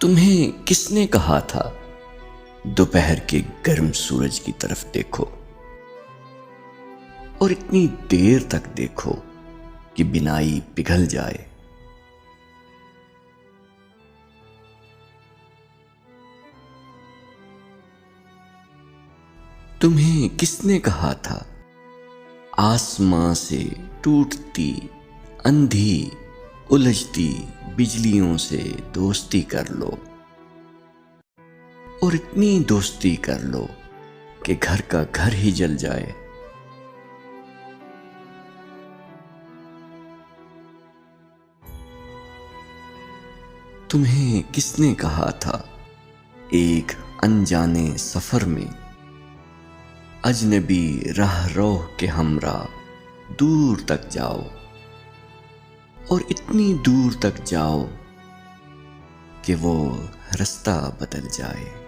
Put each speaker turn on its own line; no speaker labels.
तुम्हें किसने कहा था दोपहर के गर्म सूरज की तरफ देखो और इतनी देर तक देखो कि बिनाई पिघल जाए। तुम्हें किसने कहा था आसमां से टूटती अंधी उलझती बिजलियों से दोस्ती कर लो और इतनी दोस्ती कर लो कि घर का घर ही जल जाए। तुम्हें किसने कहा था एक अनजाने सफर में अजनबी राहरोह के हमरा दूर तक जाओ और इतनी दूर तक जाओ कि वो रास्ता बदल जाए।